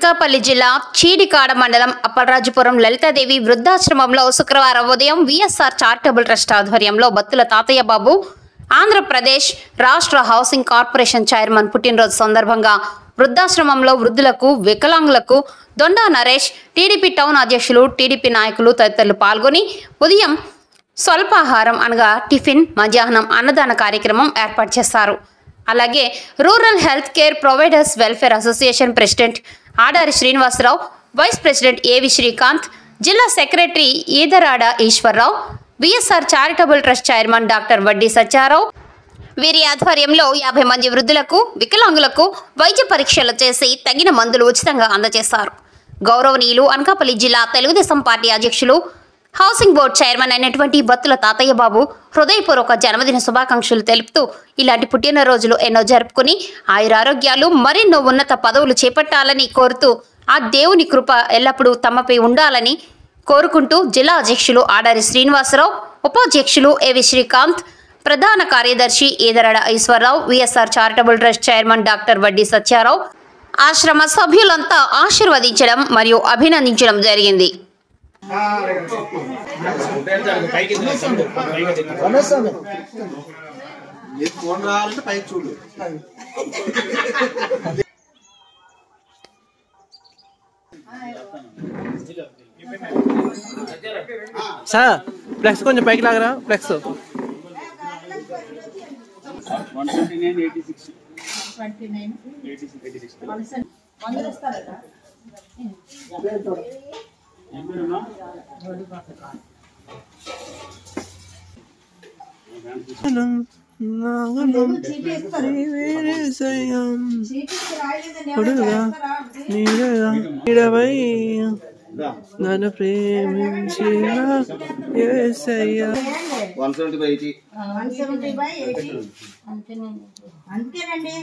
అనకాపల్లి జిల్లా చీడికాడ మండలం అప్పలరాజుపురం లలితాదేవి వృద్ధాశ్రమంలో శుక్రవారం ఉదయం విఎస్ఆర్ చారిటబుల్ ట్రస్ట్ ఆధ్వర్యంలో బత్తుల తాతయ్య బాబు ఆంధ్రప్రదేశ్ రాష్ట్ర హౌసింగ్ కార్పొరేషన్ చైర్మన్ పుట్టినరోజు సందర్భంగా వృద్ధాశ్రమంలో వృద్ధులకు వికలాంగులకు దొండా నరేష్ టీడీపీ టౌన్ అధ్యక్షులు టీడీపీ నాయకులు తదితరులు పాల్గొని ఉదయం స్వల్పాహారం అనగా టిఫిన్ మధ్యాహ్నం అన్నదాన కార్యక్రమం ఏర్పాటు చేశారు. అలాగే rural health care providers welfare association president Adari Srinivasarao, vice president AV Srikanth, జిల్లా secretary Edarada Eswararao, VSR charitable trust chairman doctor Vaddi Satyarao వీరి ఆధ్వర్యంలో 50 మంది వృద్ధులకు వికలాంగులకు వైద్య పరీక్షలు చేసి తగిన మందులు ఉచితంగా అందజేశారు. గౌరవనీయులు అనకాపల్లి జిల్లా తెలుగుదేశం పార్టీ అధ్యక్షులు హౌసింగ్ బోర్డు చైర్మన్ అయినటువంటి బత్తుల తాతయ్య బాబు హృదయపూర్వక జన్మదిన శుభాకాంక్షలు తెలుపుతూ ఇలాంటి పుట్టినరోజులు ఎన్నో జరుపుకుని ఆయురారోగ్యాలు మరెన్నో ఉన్నత పదవులు చేపట్టాలని కోరుతూ ఆ దేవుని కృప ఎల్లప్పుడూ తమపై ఉండాలని కోరుకుంటూ జిల్లా అధ్యక్షులు ఆడారి శ్రీనివాసరావు, ఉపాధ్యక్షులు ఏవి శ్రీకాంత్, ప్రధాన కార్యదర్శి Edarada Eswararao, VSR charitable trust chairman doctor Vaddi Satyarao ఆశ్రమ సభ్యులంతా ఆశీర్వదించడం మరియు అభినందించడం జరిగింది. సార్ ఫ్లెక్స్ కొంచెం పైకి లాగరా. ఫ్లెక్స్ 170/80 అంతేనండి.